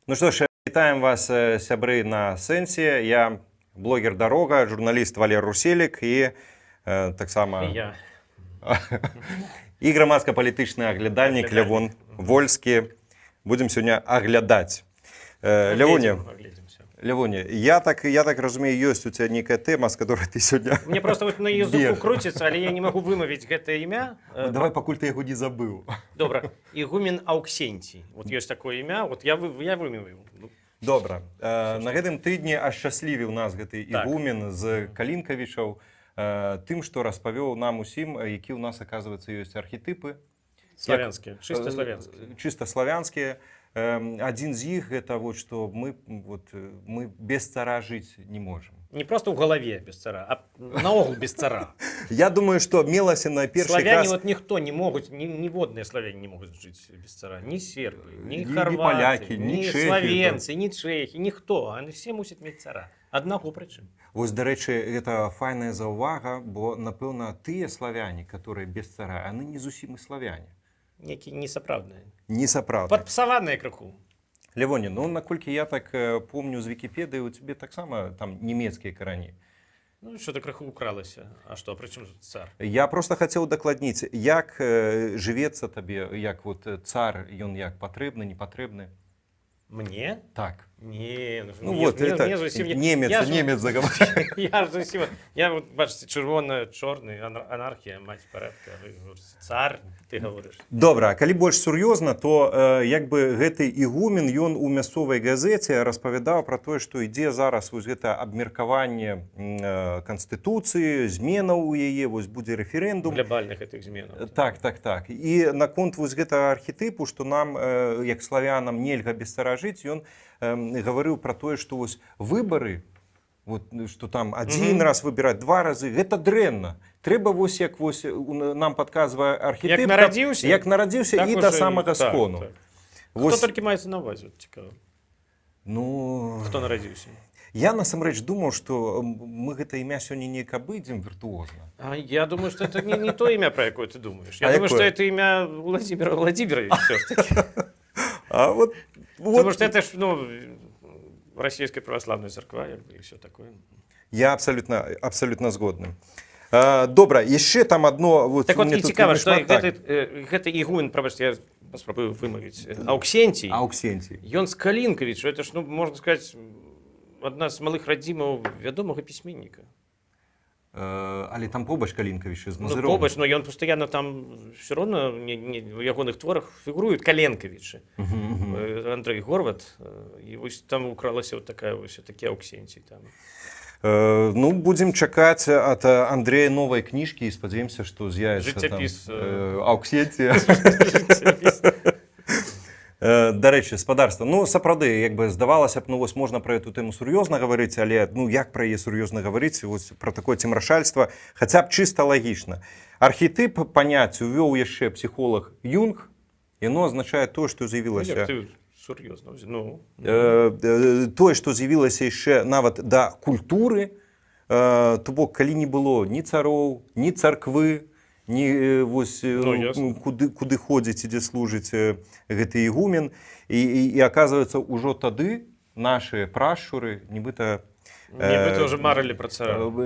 Ну что ж, вітаем вас, сябры, на сэнсе. Я блогер Дарога, журналіст Валер Руселік і таксама Я. і грамадска-палітычны аглядальнік Лявон Вольскі. Будзем сёння аглядаць. Лявоне, я так разумею, ёсць у тебя некая тэма, з которой ты сёння... Мне просто вот на языку крутится, але я не могу вымовить гэтае імя. Давай, пакуль ты яго не забыў. Добра. Игумен Ауксентий. Вот есть такое імя, вот я вымовил. Добра. На гэтым тыдні ашчаслівіў нас гэты ігумен з Калінкавічаў тым, што распавёў нам усім, які ў нас, оказывается, ёсць архетипы. Славянскія, чыста славянскія. Чыста славянскія. Один з іх гэта вот, што мы без цара жыць не можам. Не просто ў галаве без цара, а наогул без цара. Я думаю, што мелася на першы славяне, вот ніхто не могуць, ніводныя славяне не могуць жыць без цара. Ні сербы, ні харваты, ні славенцы, ні чэхі, ніхто. Они все мусяць мець цара. Аднаго прычым. Вось, дарэчы, гэта файная заўвага, бо, напэўна, тыя славяне, которые без цара, яны не зусім і славяне. Некі несапраўдныя. Несапраўдныя. Падпсаваныя крыху. Лявоне, ну, наколькі я так помню з Вікіпедыі, у тебе таксама там нямецкія карані. Ну, что-то крыху укралася. А что, при чым тут цар? Я просто хацеў дакладніць, як жывецца табе, як вот цар, ён як патрэбны, не патрэбны? Мне? Так. Не, ну вот, это немец заговорил. Я вот, бачите, чырвона-чорны, анархія, мать парадка, цар, ты говоришь. Добра, калі больш сур'ёзна, то як бы гэты ігумен, ён у мясцовай газеце распавядаў пра тое, што ідзе зараз вось гэта абмеркаванне канстытуцыі, зменаў у яе, вось будзе рэферэндум. Глобальных гэтых зменаў. Так. І наконт вось гэтага архетыпу, што нам, як славянам, нельга без цара жыць, ён говорил про то, что вот выборы, вот, что там один раз выбирать, два разы, это дрэнна. Трэба вось, як вось нам подказывае архетип, як нарадзіўся і да самага скону. Так. Вось... Хто толькі маецца на увазе, цікава? Ну... Хто нарадзіўся? Я насамрэч думаў, што мы гэта імя сёння неяк абыдзем віртуозна. А я думаю, что это не то имя, про якое ты думаешь. Я думаю, что это имя Владимира Владимировича все-таки. А вот... Потому что это ж, ну, Российская православная церква, и все такое. Я абсолютно згодны. Добра, яшчэ там одно... Вот, так вот, і цікава, што гэты ігумен, прабачце, я паспрабую вымавіць, Ауксентий, ён з Калінкавіча, это ж, ну, можна сказаць, адна з малых радзімаў вядомага пісьменніка. Але там побач Калінкавіча з Мазыром. Ну, побач, но ён пастаянна там все роўна у ягоных творах фігуруюць Каленкавічы. Андрэй Горват, і вось там укралася вот такая вось такі Ауксентий там. Ну, будзем чакаць ад Андрэя новай кніжкі і спадзяёмся, што з'явіцца там Ауксентія. Дарэчы, спадарства, ну, сапраўды, як бы здавалася б, ну, вось можна пра эту тэму сур'ёзна гаварыць, але, ну, як пра яе сур'ёзна гаварыць, вось пра такое цемрашальства, хаця б чыста лагічна. Архетып паняцця увёў яшчэ псіхолог Юнг, яно азначае тое, што з'явілася... Сур'ёзна, ну... Тое, што з'явілася яшчэ нават да культуры, то бок, калі не было ні цароў, ні царквы, не вось куды ходзіць, ідзе служыць гэты ігумен, і оказывается, ўжо тады нашы прашчуры нібыта уже марылі пра цара.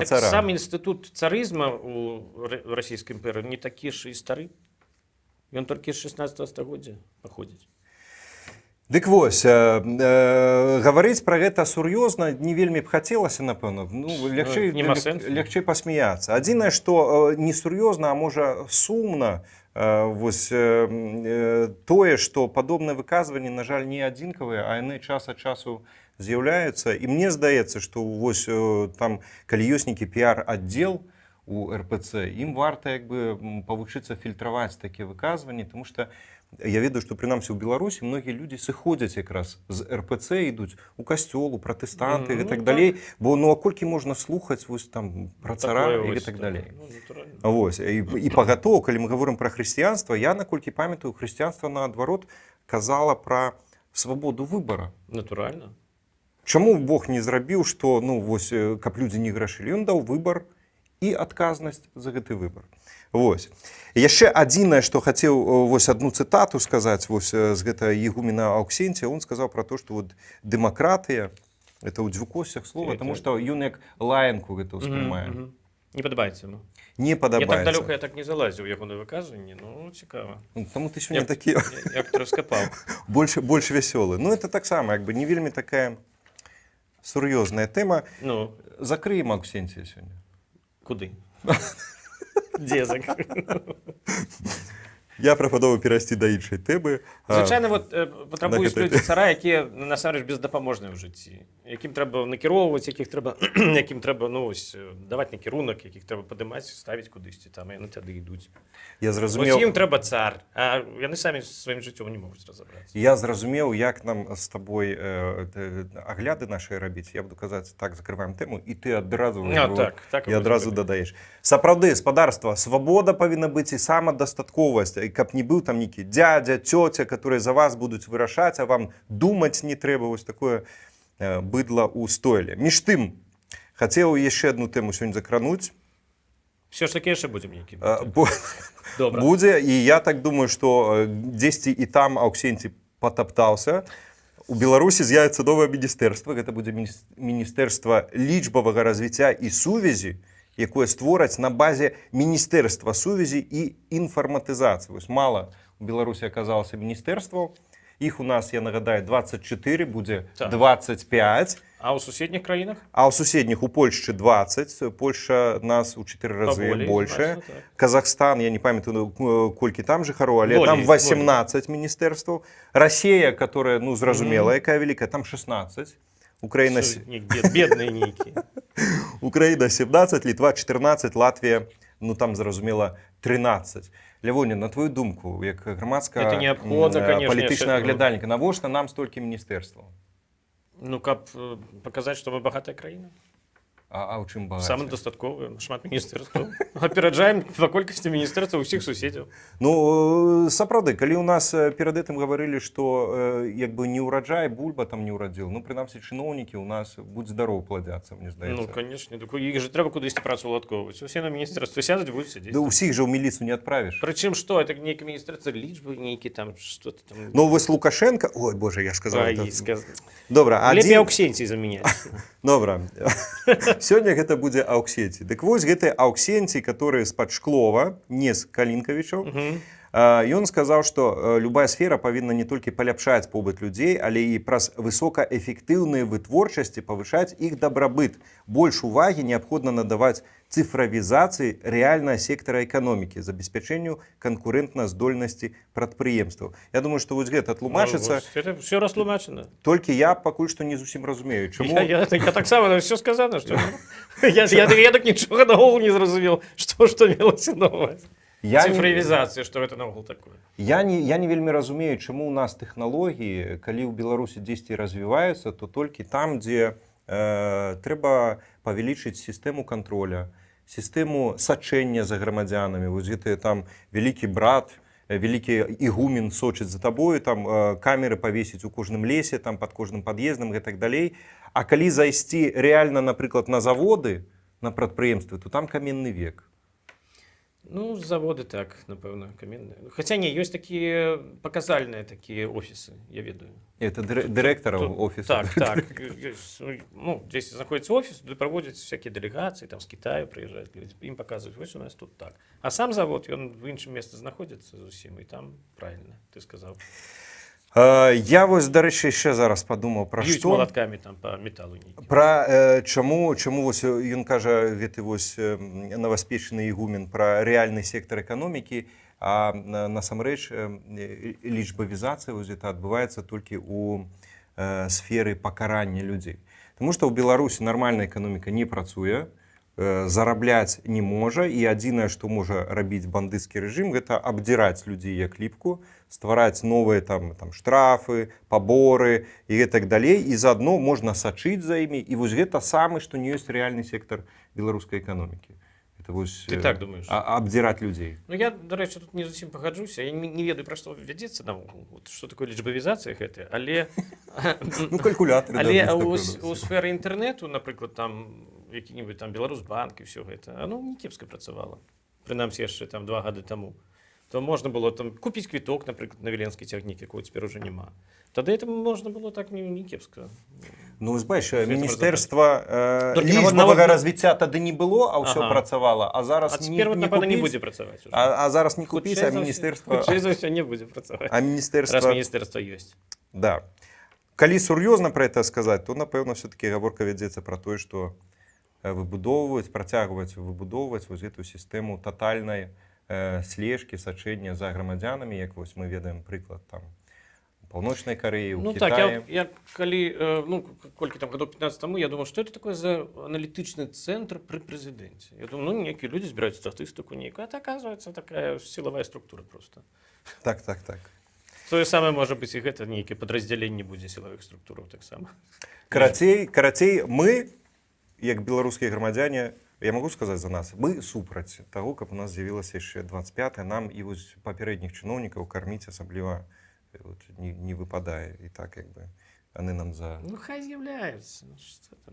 Так сам інстытут царызма у Расійскай імперыі не такі ж і стары. Ён толькі з 16 стагоддзя паходзіць. Дык вось, гаварыць пра гэта сур'ёзна не вельмі б хацелася, напэўна, ну, лягчэй пасмяяцца. Адзінае, што не сур'ёзна, а можа сумна, вось тое, што падобныя выказванні, на жаль, не адзінкавыя, а яны час ад часу з'яўляюцца. І мне здаецца, што вось там, калі ёсць нейкі піар-аддзел у РПЦ, ім варта як бы павучыцца фільтраваць такія выказванні, таму што я ведаю, што прынамсі ў Беларусі многія людзі сыходзяць якраз з РПЦ, ідуць у касцёл, у пратэстанты і так далей, бо ну а колькі можна слухаць вось там пра цара і так далей. Вось, і пагатоў, калі мы гаворым пра хрысціянства, я, наколькі памятаю, хрысціянства наадварот казала пра свабоду выбара. Натуральна. Чаму Бог не зрабіў, што, ну вось, каб людзі не грашылі? Ён даў выбар і адказнасць за гэты выбар. Вось. Яшчэ адзінае, што хацеў вось адну цытату сказаць вось з гэтага ігумена Аўксенція, он сказаў пра то, што вот дэмакратыя это ў дзвюкосцях слова, таму што ён як лаянку гэта ўспрымае. Не падабаецца ему. Не падабаецца. Я так далёка я так не залазіў у ягоныя выказванні, ну цікава. Таму ты сёння такі як ты раскапаў. больш вясёлы. Ну это таксама як бы не вельмі такая сур'ёзная тэма. Ну, закрыем Аўксенція сёння. Куды? Дзе закрыем? Я прапановваю перайсці да іншай тэмы. Звычайна вот патрабуюць людзі цара, якія насамрэч бездапаможныя ў жыцці, якім трэба накіроўваць, якім трэба ну ось даваць накірунак, якіх трэба падымаць, ставіць кудысьці, там яны тады ідуць. Я зразумеў. Вось ім трэба цар, а яны самі сваім жыццём не могуць разабрацца. Я зразумеў, як нам з табой агляды нашыя рабіць. Я буду казаць, так, закрываем тэму, і ты адразу і адразу дадаеш. Сапраўды, спадарства, свабода павінна быць і самадастатковасць, і каб не быў там нейкі дядя, цёця, которые за вас будуць вырашаць, а вам думаць не трэба, вось такое быдла ў стойле. Між тым, хацеў яшчэ адну тэму сёння закрануць. Все ж таки яшчэ будзем нейкі. Будзе, і я так думаю, што дзесьці і там Аўксенцій патаптаўся. У Беларусі з'явіцца новае міністэрства, гэта будзе міністэрства лічбавага развіцця і сувязі, якое створаць на базе міністэрства сувязі і інфарматызацыі. Вось мала у Беларусі аказалася міністэрстваў. Іх у нас, я нагадаю, 24, будзе 25. А ў суседніх краінах? А ў суседніх у Польшчы 20. Польша нас у 4 разы больше. Казахстан, я не памятаю, колькі там жыхароў, але там 18 міністэрстваў. Расія, которая, ну, зразумела, якая вялікая, там 16. Украина... Бедные нейкие. Украина 17, Литва 14, Латвия, ну там, зразумела, 13. Лявоня, на твою думку, як грамадская палітычнага аглядальніка, навошта нам столькі міністэрстваў? Ну, каб паказаць, што мы багатая краіна. А ў чым багацце? Самадастатковыя, шмат міністэрстваў. Апераджаем па колькасці міністэрстваў усіх суседзяў. Ну, сапраўды, калі ў нас перад гэтым гаварылі, што як бы не ўраджай, бульба там не ўрадзіў, ну, прынамсі, чыноўнікі ў нас будь здароў пладзяцца, мне здаецца. Ну, канешне, іх жа трэба кудысьці працу уладкоўваць. Усе на міністэрстве сядуць, будуць сядзець. Да ўсіх жа ў міліцыю не адправіш. Прычым што, это нейкі міністэрства лічбы, нейкі там, што-то там... Ну, вось Лукашенко... Ой, боже, я сказаў. Добра, лепей Аўксенцій замяняць. Добра. Сёння гэта будзе Аўксенцій. Дык вось гэты Аўксенцій, который з-пад Шклова, не з Калінкавічаў, ён сказаў, што любая сфера павінна не толькі паляпшаць побыт людзей, але і праз высокаэфектыўныя вытворчасці павышаць іх дабрабыт. Больш увагі неабходна надаваць цифровізацыі рэальнага сектара эканомікі, забеспячэнню канкурэнтназдольнасці прадпрыемстваў. Я думаю, што вось гэта тлумачыцца. Это все растлумачана. Толькі я пакуль што не зусім разумею. Чаму? Я таксама все сказано, што я так нічога наогул не зразумеў, што мелася на ўвазе. Цифровізацыя, што гэта наогул такое? Я не вельмі разумею, чаму ў нас тэхналогіі, калі ў Беларусі дзесьці развіваюцца, то толькі там, дзе трэба павялічыць сістэму контроля, сістэму сачэння за грамадзянамі. Вось гэты там вялікі брат, вялікі ігумен сочыць за табою, там камеры павесіць у кожным лесе, там пад кожным пад'ездам і так далей. А калі зайсці рэальна, напрыклад, на заводы, на прадпрыемствы, то там каменны век. Ну, заводы так, напэўна, каменныя. Хаця не, ёсць такія паказальныя такія офісы, я ведаю. Это дырэктараў офіса? Так. Ну, дзесь знаходзіцца офіс, туды праводзяць всякія дэлегацыі, там з Кітаю прыязджаюць людзі, ім паказваюць, вось у нас тут так. А сам завод, ён в іншым месцы знаходзіцца зусім, і там правільна, ты сказаў. Я вось, дарэчы, яшчэ зараз падумаў пра што. Б'юць малаткамі там па металу нейкі. Пра чаму вось ён кажа, гэты вось новаспечаны ігумен пра рэальны сектар эканомікі, а насамрэч лічбавізацыя вось гэта адбываецца толькі ў сферы пакарання людзей. Таму што ў Беларусі нармальная эканоміка не працуе, зарабляць не можа, і адзінае, што можа рабіць бандыцкі рэжым, гэта абдзіраць людзей як ліпку, ствараць новыя там штрафы, паборы і гэтак далей, і заадно можна сачыць за імі, і вось гэта самы, што не ёсць рэальны сектар беларускай эканомікі. Ты так думаешь? Абдзіраць людзей. Ну, я, дарэчы, тут не зусім пагаджуся. Я не ведаю, пра што вядзецца наогул. Што такое лічбавізацыя гэтая, але... Ну, калькулятары. Але ў сферы інтэрнэту, напрыклад, там які-небудзь там Беларусьбанк і ўсё гэта, оно не кепска працавала. Прынамсі яшчэ там 2 гады таму. То можна было там купіць квіток, напрыклад, на Віленскі цягнік, якого цяпер уже няма. Тады это можна было так не кепска. Ну, збач, міністэрства лічбавага развіцця тады не было, а ўсё працавала, а зараз не будзе працаваць. А зараз не купіць, а міністэрства... Хутчэй за ўсё не будзе працаваць. А міністэрства... Раз міністэрства ёсць. Да. Калі сур'ёзна пра гэта сказаць, то, напэўна, все-таки гаворка вядзецца пра тое, што выбудоўваць, працягваць выбудоўваць вось гэтую сістэму татальнай слежкі, сачэння за грамадзянамі, як вось мы ведаем прыклад там Паўночнай Карэі, у Кітаі. Так, я калі, колькі там гадоў 15 таму, я думаў, што это такое за аналітычны цэнтр пры прэзідэнце. Я думаю, некія людзі збіраюць статыстыку нейкую, а это, оказывается, такая сілавая структура просто. Так. Тое самае можа быць і гэта нейкае падраздзяленне будзе сілавых структураў таксама. Карацей, мы, як беларускія грамадзяне, я могу сказаць за нас, мы супраць таго, каб у нас з'явілася яшчэ 25-е, нам і вось папярэдніх чыноўнікаў карміць асабліва не выпадае. І так, як бы, яны нам за... Ну, хай з'яўляюцца.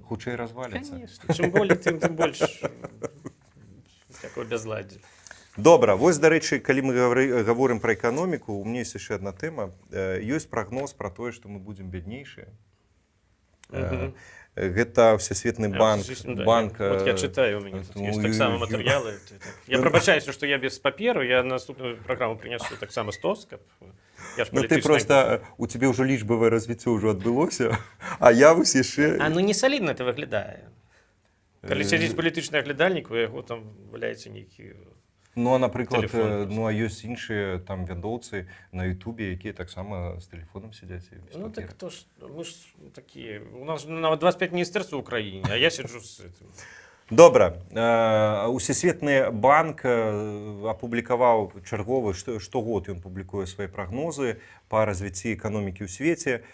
Хутчэй разваляцца. Конечно. Чым болей, тым больш такое бязладдзе. Добра, вось, дарэчы, калі мы гаворым пра эканоміку, у мяне ёсць яшчэ адна тэма. Ёсць прагноз пра тое, што мы будзем бяднейшыя. Гэта Всесветны банк. Вот я читаю, у меня тут есть так само матэрыялы. Я прабачаюся, што я без паперу, я наступную праграму прынясу так само стос, каб... Ну ты просто, у тебе ўжо лічбавае развіццё ўжо адбылося, а я вось яшчэ... Ну не салідна это выглядае. Калі сядзіць палітычны аглядальнік, у яго там валяецца нейкі... Ну, а, напрыклад, ну, а ёсць іншыя там вядоўцы на Ютубе, якія таксама з тэлефонам сядзяць без папера. Ну, так то ж, мы ж такія... У нас нават 25 міністэрстваў ў краіне, а я сяджу з этим. Добра. Всесветны банк апублікаваў чарговы, штогод ён публікуе свае прагнозы па развіцці эканомікі ў свеце.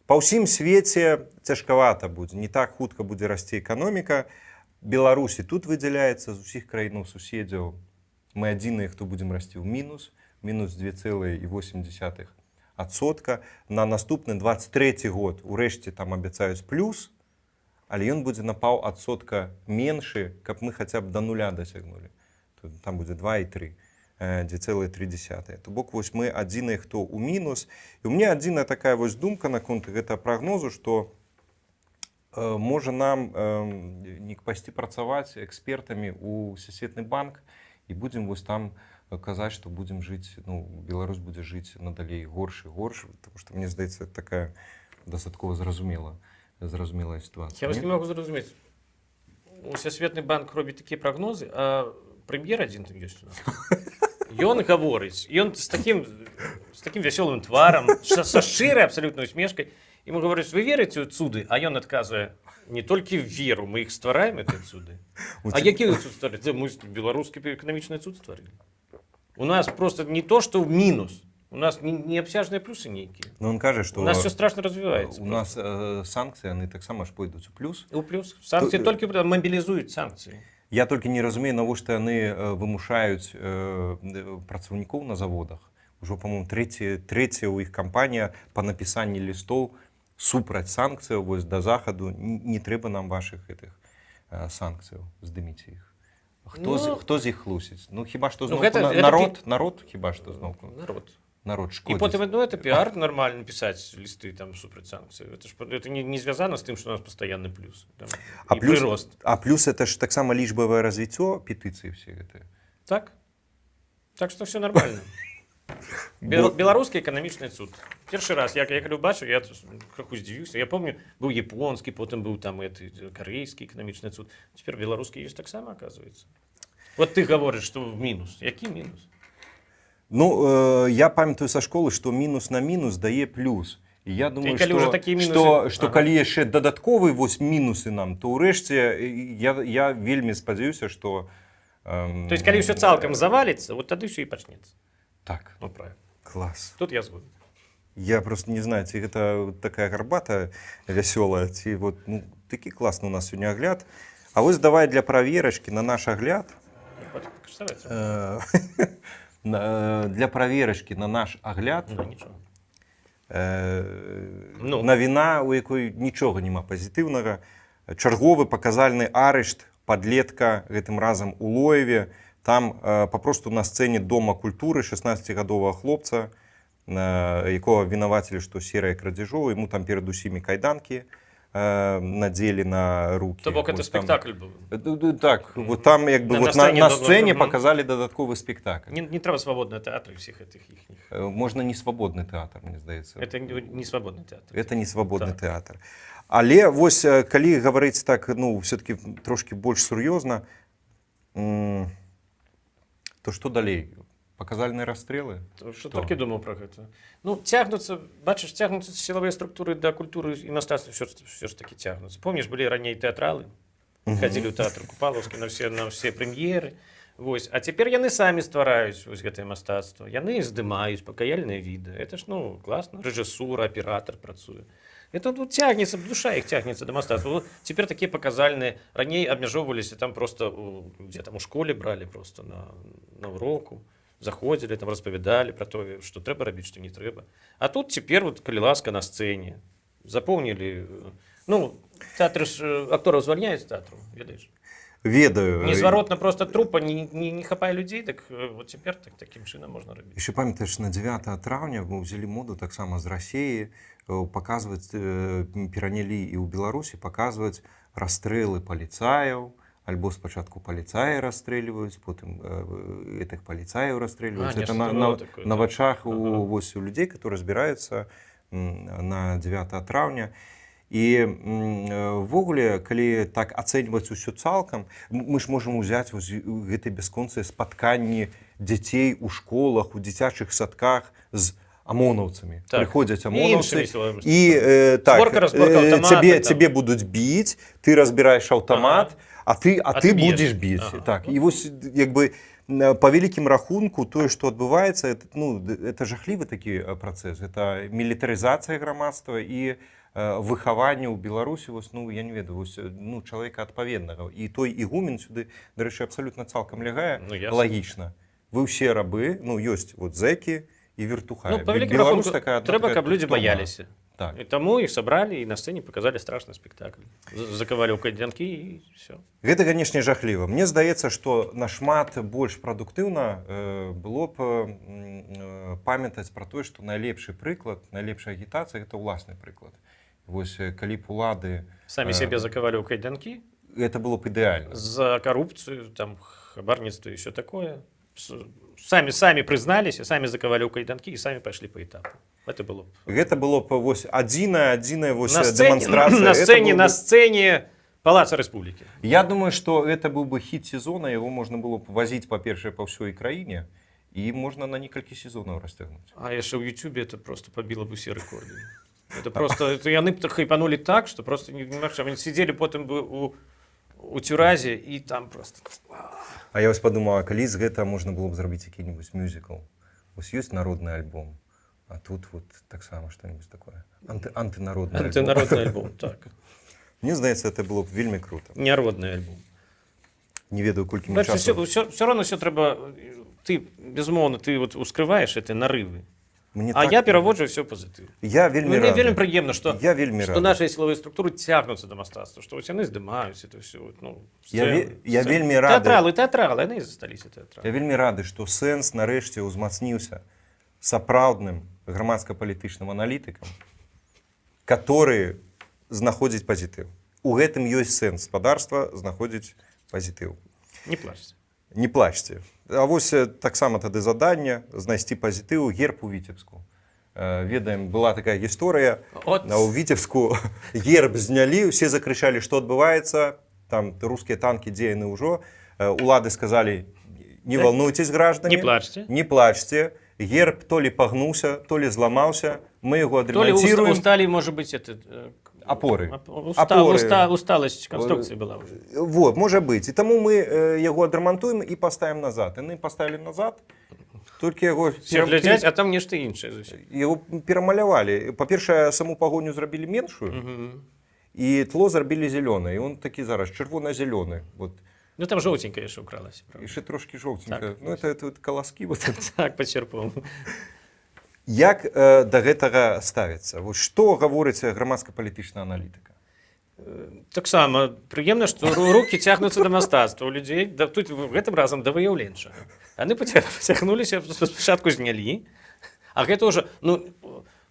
Па ўсім свеце цяжкавата будзе, не так хутка будзе расці эканоміка. Беларусі тут выдзяляецца з усіх краінаў суседзяў. Мы адзіныя, хто будзем расці ў мінус 2,8%. На наступны 23 год урэшце там абяцаюць плюс, але ён будзе на паўадсотка меншы, каб мы хаця б да нуля дасягнулі. Там будзе 2,3, 2,3. То бок вось мы адзіныя, хто ў мінус. І у мяне адзіная такая вось думка наконт гэтага прагнозу, што можа нам не пайсці працаваць экспертамі ў Всесветны банк, і будзем вось там казаць, што будзем жыць, ну, Беларусь будзе жыць надалей горш і горш, потому што, мне здаецца, такая дастаткова зразумелая сітуацыя. Я вас не могу зразумець. Всесветны банк робіць такія прагнозы, а прэм'ер адзін там ёсць у нас. Ён гаворыць, ён з такім вясёлым тварам, са шчырай абсалютнай усмешкай, і мы говорыць, вы верыце ў цуды? А ён адказвае, не толькі веру, мы іх ствараем, гэтыя цуды. А якія цуд стварылі? Мы беларускі эканамічны цуд стварылі. У нас просто не то, што ў мінус. У нас неабсяжныя плюсы нейкія. Но он кажа, што... У нас все страшно развіваецца. У нас санкцыі, яны таксама ж пойдуць у плюс. У плюс. Санкцыі толькі мабілізуюць санкцыі. Я толькі не разумею, навошта яны вымушаюць працаўнікоў на заводах. Ужо, па-моему, трэцяя ў іх кампанія па напісанні лістоў супраць санкцыяў вось да захаду. Не трэба нам вашых гэтых санкцыяў, здыміце іх. Хто з іх хлусіць? Ну хіба што зноўку народ хіба што зноўку. Народ шкодзіць. І потым, ну, это піар нормально пісаць лісты там супраць санкцый. Это не звязана з тым, што у нас пастаянны плюс. А плюс это ж таксама лічбавае развіццё, петыцыі все гэтыя. Так. Так што все нормально. Беларускі эканамічны цуд. Першы раз, я калі бачу, я крыху здзівіўся. Я помню, быў японскі, потым быў там карэйскі эканамічны цуд. Цяпер беларускі ёсць таксама, оказывается. Вот ты гаворыш, што мінус. Які мінус? Ну, я памятаю са школы, што мінус на мінус дае плюс. І я думаю, што калі яшчэ дадатковыя вось мінусы нам, то ўрэшце я вельмі спадзяюся, што... То есть, калі ўсё цалкам заваліцца, вот тады ўсё і пачнецца. Так. Ну, правильно. Класс. Тут я згоден. Я просто не знаю, ці гэта такая гарбата вясёлая, ці вот, ну, такі класны у нас сёння агляд. А вось давай для праверачкі на наш агляд. Для праверачкі на наш агляд. Навіна, у якой нічога няма пазітыўнага. чарговы паказальны арышт падлетка, гэтым разам у Лоеве. Там папросту на сцэне Дома культуры 16гадовага хлопца, якога вінавацілі, што серыя крадзяжоў, яму там перад усімі кайданкі надзелі на рукі. То бок это спектакль быў? Так, вот там як бы на сцэне паказалі дадатковы спектакль. Не трэба свабодныя тэатры ўсіх гэтых іхніх. Можна не свабодны тэатр, мне здаецца. Это не свабодны тэатр. Это не свабодны тэатр. Але вось калі гаварыць так, ну, все-таки трошки больш сур'ёзна, то што далей? Паказальныя расстрэлы? Што толькі думаў пра гэта. Ну, цягнуцца, бачыш, цягнуцца сілавыя структуры да культуры і мастацтва ўсё ж такі цягнуцца. Помніш, былі раней тэатралы, хадзілі ў тэатр Купалаўскі на ўсе прэм'еры. Вось. А цяпер яны самі ствараюць вось гэтае мастацтва. Яны здымаюць пакаяльныя відэа. Это ж, ну, класна. Рэжысура, аператар працуе. Это тут цягнецца, душа іх цягнецца да мастацтва. Цяпер такія паказальныя. Раней абмяжоўваліся там проста, дзе там у школе бралі проста на уроку. Заходзілі, там распавядалі пра тое, што трэба рабіць, што не трэба. А тут цяпер, вот, калі ласка, на сцэне. Запомнілі. Ну, тэатры ж актораў звальняюць з тэатру, ведаеш? Ведаю. Незваротна просто трупа, не хапае людзей, так вот цяпер такім чынам можна рабіць. Яшчэ памятаеш, на 9 траўня мы ўзялі моду таксама з Расіі паказваць, перанялі і ў Беларусі паказваць расстрэлы паліцаяў, альбо спачатку паліцаі расстрэльваюць, потым гэтых паліцаяў расстрэльваюць. Это на вачах у людзей, которые збіраюцца на 9 траўня. І ввогуле, калі так ацэньваць усё цалкам, мы ж можам узяць гэтыя бясконцыя спатканні дзяцей у школах, у дзіцячых садках з амонаўцамі. Прыходзяць амонаўцы і цябе будуць біць, ты разбіраеш аўтамат, а ты будзеш біць. І вось як бы па вялікім рахунку тое, што адбываецца, это жахлівы такі працэс. Это мілітарызацыя грамадства і выхаванне ў Беларусі, я не ведаю, чалавека адпаведнага. І той ігумен сюды, дарэчы, абсалютна цалкам лягае, лагічна. Вы ўсе рабы, ёсць зэкі і вертухаі. Па вялікім рахунку трэба, каб людзі баяліся. І таму іх сабралі і на сцэне паказалі страшны спектакль. Закавалі ў кайданкі і ўсё. Гэта, канешне, жахліва. Мне здаецца, што нашмат больш прадуктыўна было б памятаць пра тое, што найлепшы прыклад, найлепшая агітацыя — гэта ўласны прыклад. Вось калі б улады самі сябе закавалі ў кайданкі, это было б ідэальна. За карупцыю, там хабарніцтва і ўсё такое. Самі прызналіся, самі закавалі ў кайданкі і самі пайшлі па этапу. Гэта было б адзіная дэманстрацыя. На сцэне Палаца Рэспублікі. Я думаю, што гэта быў бы хіт сезона, яго можна было б вазіць, па-першае, па ўсёй краіне, і можна на некалькі сезонаў расцягнуць. А яшчэ ў Ютубе это просто пабіла б усе рэкорды. Это просто яны хайпанулі так, што просто немагчыма. Яны сидзелі потым бы у цюразе і там просто. А я вось падумаў, а калі з гэта можна было б зрабіць які-небудзь мюзікл? Вось ёсць народны альбом, а тут вот таксама што-небудзь такое. Антынародны альбом, так. Мне здаецца, это было б вельмі круто. Народны альбом. Не ведаю, колькі мне часу. Всё роўна ўсё трэба, ты, безумоўна, ты вот ускрываеш гэты нарывы. Я пераводжу ўсё пазітыў. Мне вельмі прыемна, што нашыя сілавыя структуры цягнуцца да мастацтва, што яны здымаюць это ўсё. Я вельмі рады. Тэатралы, яны засталіся тэатралы. Я вельмі рады, што сэнс нарэшце ўзмацніўся сапраўдным грамадска-палітычным аналітыкам, который знаходзіць пазітыў. У гэтым ёсць сэнс. Спадарства знаходзіць пазітыў. Не плачце. Не плачце. А вось таксама тады заданне знайсці пазітыў. Герб у Віцебску. Ведаем, была такая гісторыя. У Віцебску герб знялі, усе закрычалі, што адбываецца. Там рускія танкі, дзе яны ўжо. Улады сказалі, не волнуйтесь, граждане. Не плачце. Герб то ли пагнуўся, то ли зламаўся. Мы яго адрамантируем. То ли усталі, можа быць, опоры. Усталость конструкции была уже. Вот, может быть. И тому мы его адрамантуем и поставим назад. И мы поставили назад, только его... Все глядзяць, а там нешта іншае зусім. Его перамалявали. По-першае, саму пагоню зрабілі меншую, и тло зрабілі зелёнае. И он такі зараз чырвона-зелёны. Вот. Ну там жоўтенькая яшчэ ўкралася. Яшчэ трошки жоўтенькая. Ну это колоски. Вот. Так, пачерпнуў. Як да гэтага ставіцца? Што гаворыць грамадска-палітычная аналітыка? Таксама прыемна, што рукі цягнуцца да мастацтва у людзей, тут гэтым разам да выяўленчага. Яны пацягнуліся, спачатку знялі, а гэта ўжо,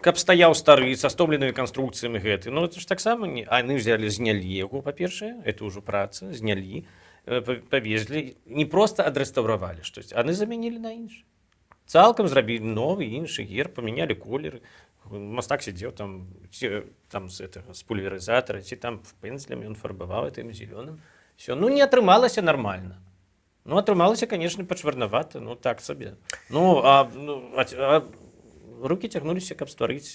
каб стаяў стары са стомленымі канструкцыямі гэты, это ж таксама яны знялі яго, па-першае, это ўжо праца, знялі, павезлі, не проста адрэстаўравалі штось, яны замянілі на іншы. Цалкам зрабілі новы іншы герб, памянялі колеры. Мастак сидзеў там з пульверызатара, ці там пензлем ён фарбаваў гэтым зялёным. Все, не атрымалася нармальна. Атрымалася, конечно, пачварнавата, так сабе. Рукі цягнуліся, каб стварыць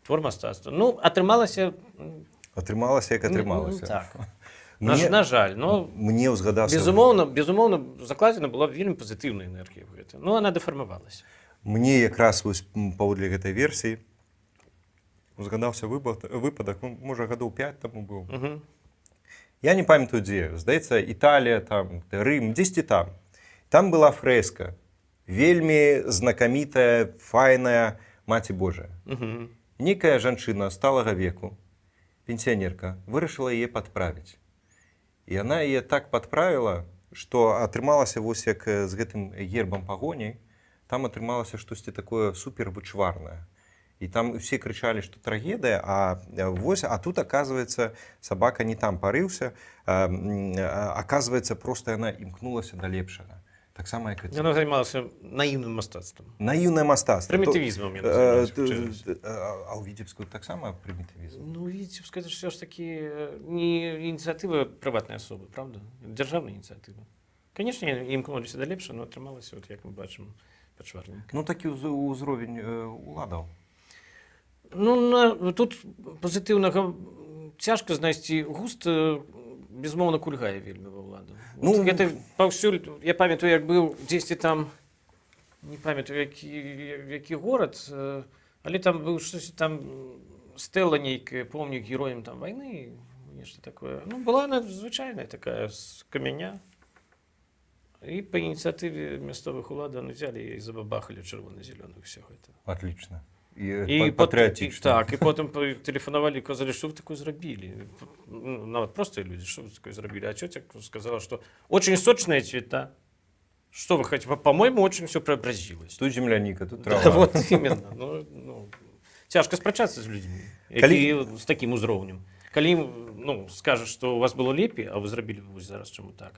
твор мастацтва. Атрымалася... Атрымалася, як атрымалася. Так. На жаль, мне ўзгадаўся... Безумоўна, закладзена была вельмі пазітыўная энергія ў гэта. Она дэфармавалася. Мне якраз паводле гэтай версіі узгадаўся выпадак, можа, гадоў 5 таму быў. Я не памятаю дзе, здаецца, Італія, Рым, дзесьці там. Там была фрэска, вельмі знакамітая, файная Маці Божая. Некая жанчына сталага веку, пенсіянерка, вырашыла яе падправіць. І яна яе так падправіла, што атрымалася вось як з гэтым гербам пагоні, там атрымалася штосьці такое супервычварнае. І там усе крычалі, што трагедыя, а тут, оказывается, сабака не там парыўся, оказывается, просто яна імкнулася да лепшага. Таксама, як яна займалася наіўным мастацтвам. Наіўнае мастацтва. Прымітывізмам яна займалася. А ў Віцебску таксама прымітывізм? Віцебска, это все ж таки не ініцыятыва прыватнай асобы, правда? Дзяржаўная ініцыятыва. Конечно, імкнуліся да лепшага, но атрымалася, як мы бачым, пачварненька. Такі ўзровень уладаў. Тут пазітыўнага цяжка знайсці густ, безумоўна, кульгае вельмі ва ўладу. Гэта паўсюль, я памятаю, як быў дзесьці там, не памятаю, які горад, але там быў штось там стэла нейкая, помнік героям там вайны, нешта такое. Была она звычайная такая, з каменя. І па ініцыятыве мясцовых уладаў взяли і забабахалі чырвона-зялёных все гэта. Отлично. І патрыятычна. Так, і потым тэлефанавалі, казалі, што вы такое зрабілі. Нават простыя людзі, што вы такое зрабілі. А цёця сказала, што очень сочная цвета. Что вы хотите? По-моему, очень все преобразилось. Тут земляника, тут трава. Да, вот именно. Тяжко спрачацца з людзьмі, які з такім узроўнем. Калі скажаш, што у вас было лепей, а вы зрабілі вось зараз чаму так.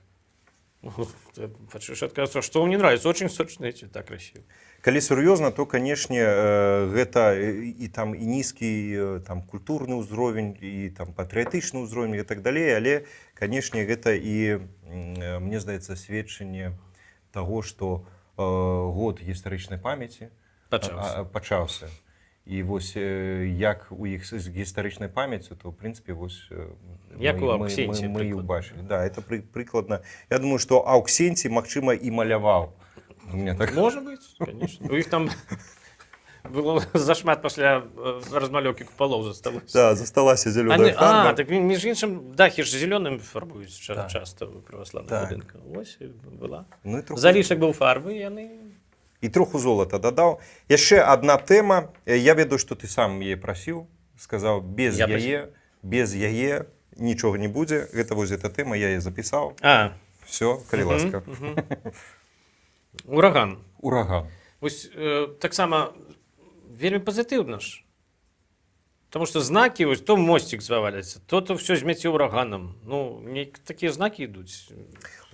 Хочешь отказаться, что мне нравится, очень сочные цвета, красивые. Калі сур'ёзна, то, канешне, гэта і там і нізкі там культурны ўзровень, і там патрыятычны ўзровень і так далей, але, канешне, гэта і, мне здаецца, сведчанне таго, што год гістарычнай памяці пачаўся. І вось як у іх з гістарычнай памяццю, то, ў прынцыпе, вось мы і ўбачылі. Да, это прыкладна. Я думаю, што Аўксенцій, магчыма, і маляваў. Может быть, конечно. У іх там было зашмат пасля размалёўкі куполов засталося. Да, засталася зялёная фарба. Так між іншым, дахі ж зялёным фарбуюць часта ў праваслаўных будынках. Вось была. Залішак быў фарбы, яны... І троху золата дадаў. Яшчэ адна тэма. Я ведаю, што ты сам яе прасіў. Сказаў, без яе нічога не будзе. Гэта вось эта тэма, я яе запісаў. Все, калі ласка. Ураган. Вось таксама вельмі пазітыўна ж. Таму што знакі, вось то мосцік заваляцца, то ўсё змяце ураганам. Такія знакі ідуць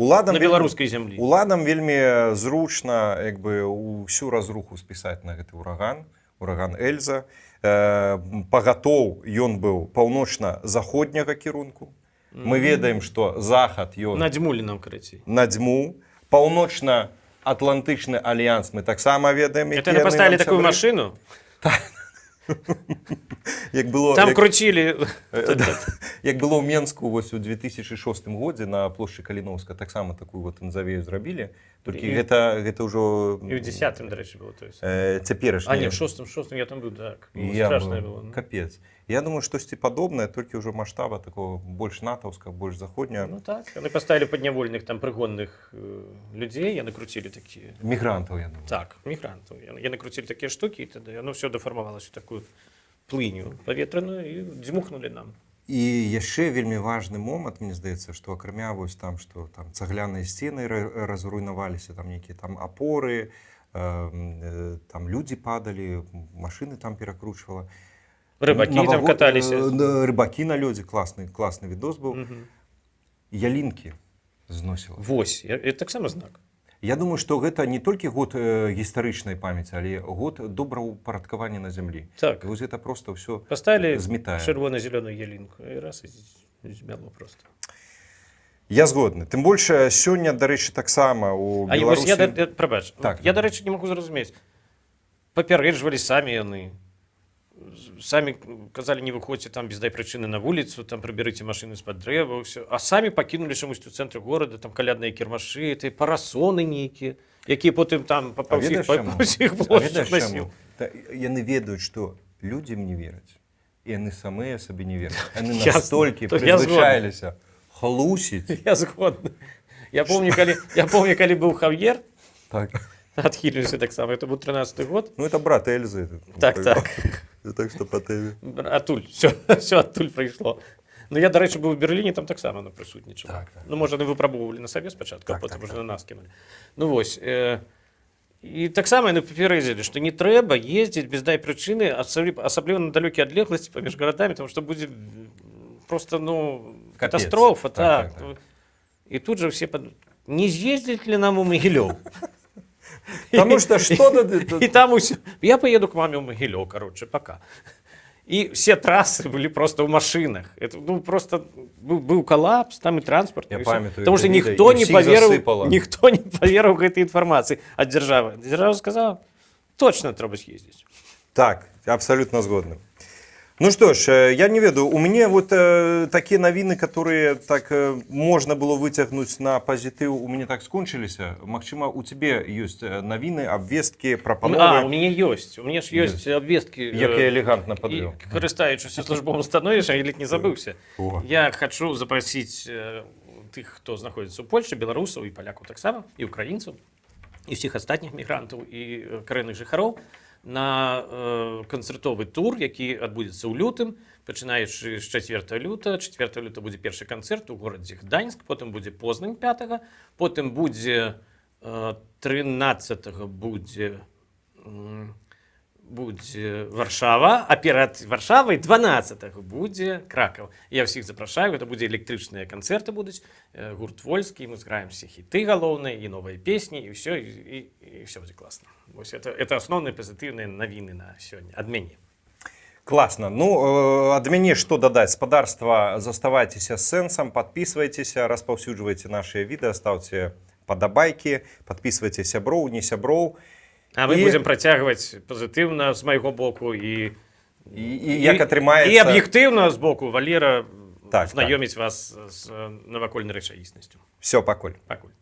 на беларускай зямлі. Уладам вельмі зручна ўсю разруху спісаць на гэты ураган Эльза. Пагатоў ён быў паўночна-заходняга кірунку. Мы ведаем, што захад ён... Надзьмулі нам, карацей. Надзьму. Паўночна-атлантычны альянс мы таксама ведаем. Это яны паставілі такую машыну? Там кручілі. Як было ў Менску у 2006 годзе на плошчы Каліноўска, таксама такую назавею зрабілі. Толькі гэта ўжо... І ў 10-м, дарэчы, было. Цяперашні. А не, в 6-м я там быў, так. Страшнае было. Капец. Я думаю, штосьці падобнае, толькі ўжо маштаба такого больш натаўска, больш заходняя. Так. Яны паставілі паднявольных, там прыгонных людзей, яны круцілі такія. Мігрантаў, я думаю. Так, мігрантаў. Яны круцілі такія штукі, і тады яно ўсё дэфармавалася ў такую плыню паветраную і дзьмухнулі нам. І яшчэ вельмі важны момант, мне здаецца, што акрамя вось там, што там цагляныя сцены разруйнаваліся, там нейкія там апоры, там людзі падалі, машыны там перакручвала. Рыбакі там каталіся. Рыбакі на лёдзе, класны відос быў. Ялінкі зносіла. Вось, это таксама знак. Я думаю, што гэта не толькі год гістарычнай памяці, але год добраўпарадкавання на зямлі. Так. І вось гэта проста ўсё паставілі змятае. Чырвона-зялёную ялінку і раз і змяло проста. Я згодны. Тым больш сёння, дарэчы, таксама у Беларусі... Прабач, так. Я, дарэчы, не магу зразумець. Папярэджвалі самі яны. Самі казалі, не выходзьце там без дай прычыны на вуліцу, там прыбярыце машыны з-пад дрэва, ўсё. А самі пакінулі чамусь у цэнтры горада, там калядныя кірмашы, парасоны нейкія, якія потым там па ўсіх плошчах насіў. Яны ведаюць, што людзям не вераць. І яны самыя сабе не вераць. Яны настолькі прызвычаіліся хлусіць. Я згодны. Я помню, калі быў Хав'ер, так. Адхіліліся таксама, это быў 13-й год. Ну, это брат Эльзы. Так. Так што па тэме. Адтуль, все адтуль прыйшло. Ну, я, дарэчы, быў у Берліне, там таксама прысутнічаў. Так. Ну, можа, яны выпрабоўвалі на сабе спачатку, а потым уже на нас кінулі. Ну, вось. І таксама яны папярэдзілі, што не трэба ездзіць без дай прычыны, асабліва на далёкія адлегласці паміж гарадамі, тому што будзе проста, катастрофа. Так. І тут жа ўсе не з'ездзіць ли нам у Магілёў? Потому что что-то... И там усё. Я поеду к маме в Могилёв, короче, пока. И все трассы были просто в машинах. Это, просто был коллапс, там и транспорт. Я памятаю. Потому что никто не поверил в этой информации от державы. Держава сказала, точно треба съездить. Так, абсолютно згодны. Ну что ж, я не ведаю, у меня вот такие новины, которые так можно было вытягнуть на позитив, у меня так скончились. Максима, у тебя есть новины, обвестки, пропановы? У меня есть. У меня ж есть обвестки. Як я элегантно подвел. Користаючись службовым становішчам, я ледь не забыўся. Я хочу запросить тых, хто знаходзіцца ў Польшчы, беларусаў і палякаў таксама, і украінцаў, і ўсіх астатніх мігрантаў і карэнных жыхароў на канцэртовы тур, які адбудзецца ў лютым, пачынаючы з 4 люта. 4 люта будзе першы канцэрт у горадзе Гданьск, потым будзе Познань 5, потым будзе 13 будзе Варшава, а перад Варшавай 12 будзе Кракаў. Я ўсіх запрашаю, гэта будзе электрычныя канцэрты будуць, гурт Вольскі, мы зграем все хіты галоўныя і новыя песні, і ўсё, і ўсё будзе класна. Вось это асноўныя пазітыўныя навіны на сёння ад мяне. Класна. Ну, ад мяне што дадаць? Спадарства, заставайцеся з сэнсам, подписывайтеся, распаўсюджвайце нашыя відэа, ставце падабайкі, подписывайце сяброў, не сяброў. А мы будзем працягваць пазітыўна з майго боку і як атрымаецца... І аб'ектыўна з боку Валера знаёміць вас з навакольнай рэчаіснасцю. Всё, пакуль. Пакуль.